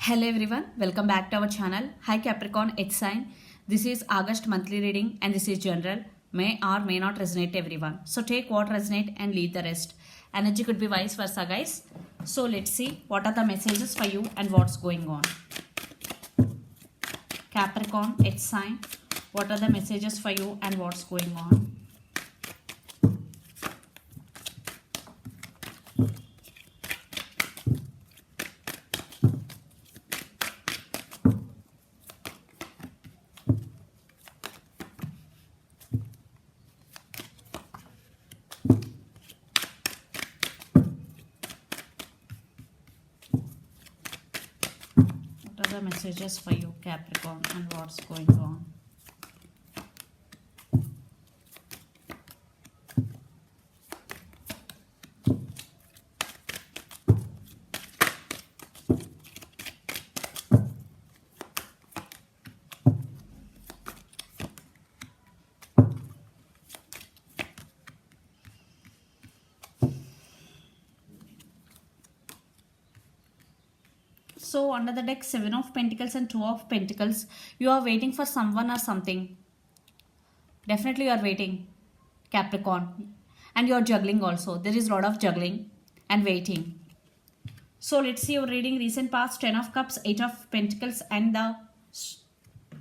Hello everyone, welcome back to our channel. Hi Capricorn, H sign. This is August monthly reading and this is general. May or may not resonate everyone. So take what resonate and leave the rest. Energy could be vice versa, guys. So let's see what are the messages for you and what's going on. Capricorn, H sign. What are the messages for you and what's going on? What are the messages for you, Capricorn, and what's going on? So under the deck, 7 of Pentacles and 2 of Pentacles. You are waiting for someone or something. Definitely you are waiting, Capricorn. And you are juggling also. There is a lot of juggling and waiting. So let's see your reading. Recent past, 10 of Cups, 8 of Pentacles and the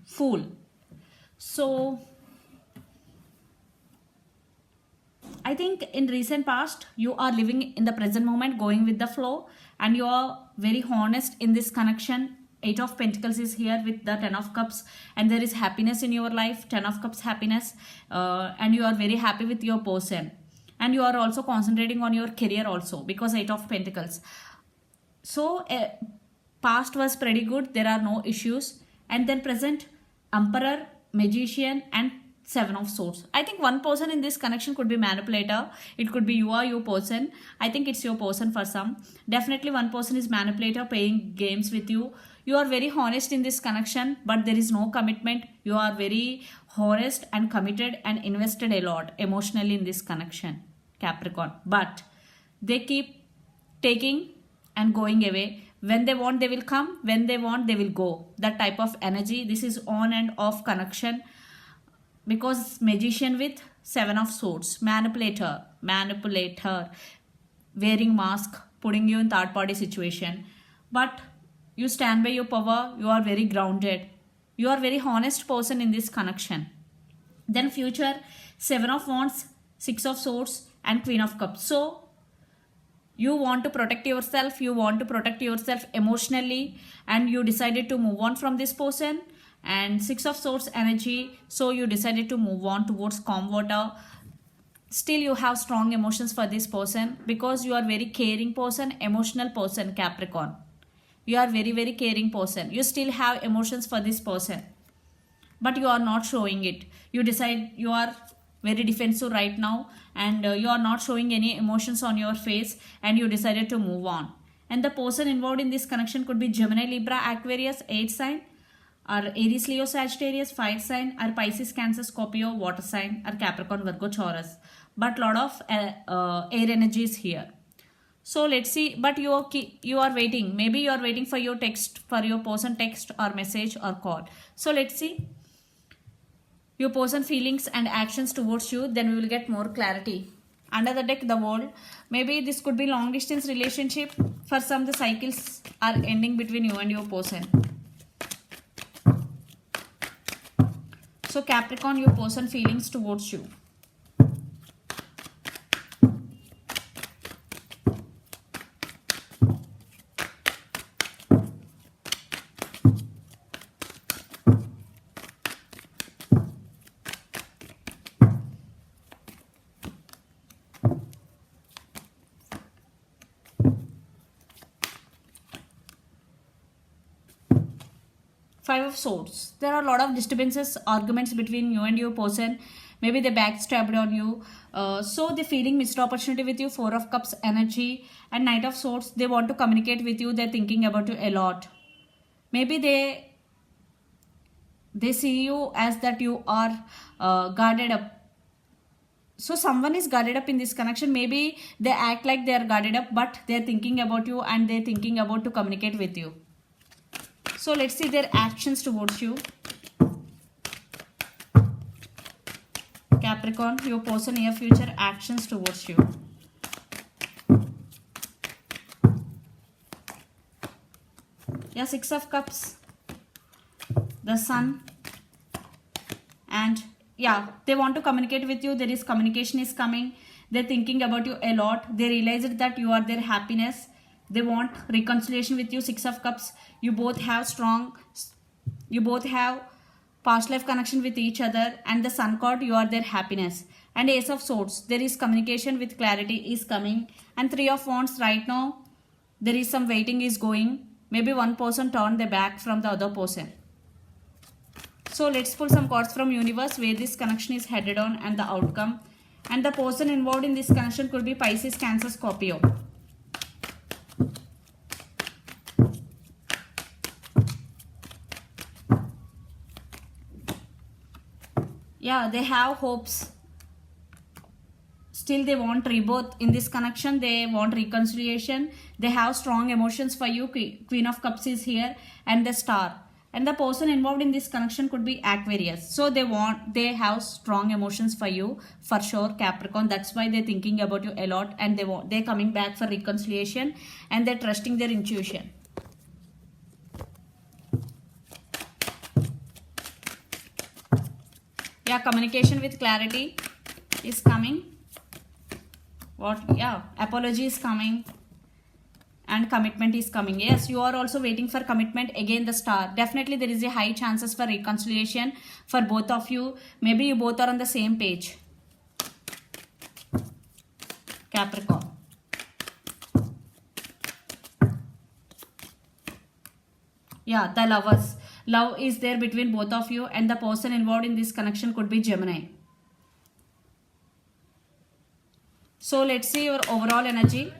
Fool. So I think in recent past, you are living in the present moment, going with the flow, and you are very honest in this connection. 8 of Pentacles is here with the 10 of Cups, and there is happiness in your life, 10 of Cups happiness, and you are very happy with your person. And you are also concentrating on your career also because 8 of Pentacles. So past was pretty good, there are no issues. And then present, Emperor, Magician and 7 of Swords. I think one person in this connection could be manipulator. It could be you or your person. I think it's your person for some. Definitely one person is manipulator, playing games with you. You are very honest in this connection, but there is no commitment. You are very honest and committed and invested a lot emotionally in this connection, Capricorn. But they keep taking and going away. When they want, they will come. When they want, they will go. That type of energy. This is on and off connection. Because Magician with 7 of Swords, manipulator, wearing mask, putting you in third party situation. But you stand by your power, you are very grounded. You are very honest person in this connection. Then future, 7 of Wands, 6 of Swords and Queen of Cups. So you want to protect yourself, emotionally, and you decided to move on from this person. And 6 of Swords energy, so you decided to move on towards calm water. Still you have strong emotions for this person because you are very caring person, emotional person, Capricorn. You are very caring person. You still have emotions for this person, but you are not showing it. You decide, you are very defensive right now, and you are not showing any emotions on your face, and you decided to move on. And the person involved in this connection could be Gemini, Libra, Aquarius, 8 sign, or Aries, Leo, Sagittarius, 5 sign, or Pisces, Cancer, Scorpio, water sign, or Capricorn, Virgo, Taurus. But lot of air energy is here. So let's see. But you are waiting. Maybe you are waiting for your text, for your person text or message or call. So let's see your person feelings and actions towards you. Then we will get more clarity. Under the deck, the World. Maybe this could be long distance relationship. For some, the cycles are ending between you and your person. So Capricorn, your person feelings towards you. Five of Swords. There are a lot of disturbances, arguments between you and your person. Maybe they backstabbed on you. So they're feeling missed opportunity with you. 4 of Cups energy and Knight of Swords. They want to communicate with you. They're thinking about you a lot. Maybe they see you as that you are guarded up. So someone is guarded up in this connection. Maybe they act like they are guarded up, but they're thinking about you and they're thinking about to communicate with you. So let's see their actions towards you. Capricorn, your person near future actions towards you. Yeah, Six of Cups, the Sun, and yeah, they want to communicate with you. There is communication is coming. They're thinking about you a lot. They realized that you are their happiness. They want reconciliation with you. Six of Cups, you both have past life connection with each other, and the Sun card, you are their happiness. And Ace of Swords, there is communication with clarity is coming. And Three of Wands, right now there is some waiting is going. Maybe one person turned their back from the other person. So let's pull some cards from universe where this connection is headed on and the outcome. And the person involved in this connection could be Pisces, Cancer, Scorpio. Yeah, they have hopes. Still they want rebirth in this connection. They want reconciliation. They have strong emotions for you. Queen of Cups is here, and the Star. And the person involved in this connection could be Aquarius. So they have strong emotions for you for sure, Capricorn. That's why they're thinking about you a lot, and they're coming back for reconciliation, and they're trusting their intuition. Yeah, communication with clarity is coming. Apology is coming, and commitment is coming. Yes, you are also waiting for commitment. Again, the Star. Definitely there is a high chances for reconciliation for both of you. Maybe you both are on the same page, Capricorn. Yeah, the Lovers. Love is there between both of you, and the person involved in this connection could be Gemini. So let's see your overall energy.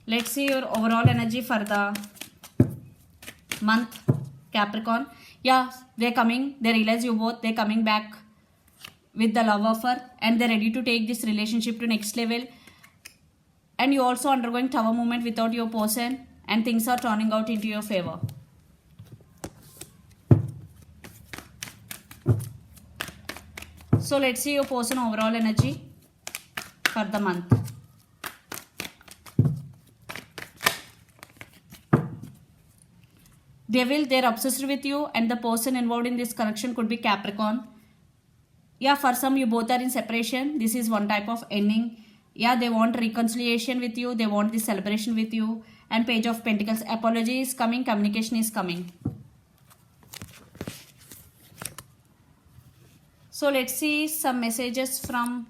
Let's see your overall energy for the month, Capricorn. Yeah, they're coming. They realize you both. They're coming back with the love offer, and they're ready to take this relationship to next level. And you're also undergoing Tower movement without your person, and things are turning out into your favor. So let's see your person overall energy for the month. They're obsessed with you, and the person involved in this connection could be Capricorn. Yeah, for some you both are in separation. This is one type of ending. Yeah, they want reconciliation with you. They want this celebration with you. And Page of Pentacles, apology is coming, communication is coming. So let's see some messages from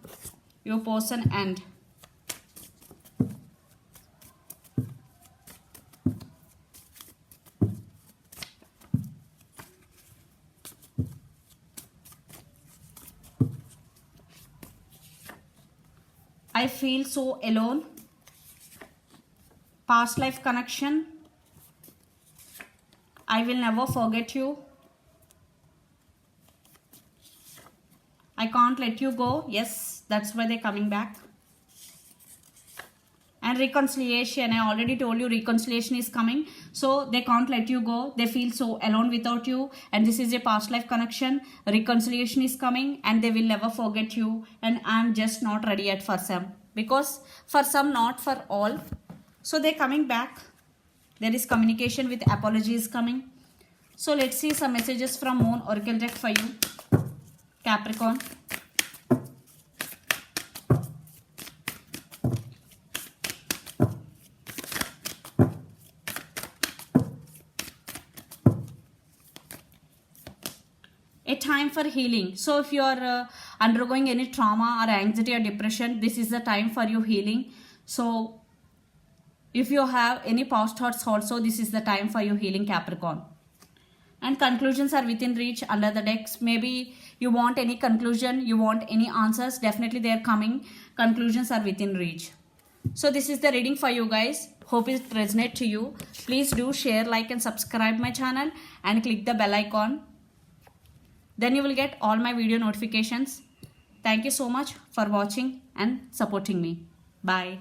your person and I feel so alone. Past life connection. I will never forget you. I can't let you go. Yes, that's why they're coming back. And reconciliation. I already told you reconciliation is coming. So they can't let you go. They feel so alone without you. And this is a past life connection. Reconciliation is coming, and they will never forget you. And I'm just not ready yet for some. Because for some, not for all. So they're coming back. There is communication with apology is coming. So let's see some messages from Moon Oracle deck for you, Capricorn. A time for healing. So if you are undergoing any trauma or anxiety or depression, this is the time for your healing. So if you have any past thoughts also, this is the time for your healing, Capricorn. And conclusions are within reach under the decks. Maybe you want any conclusion, you want any answers, definitely they are coming. Conclusions are within reach. So this is the reading for you guys. Hope it resonates to you. Please do share, like and subscribe my channel and click the bell icon. Then you will get all my video notifications. Thank you so much for watching and supporting me. Bye.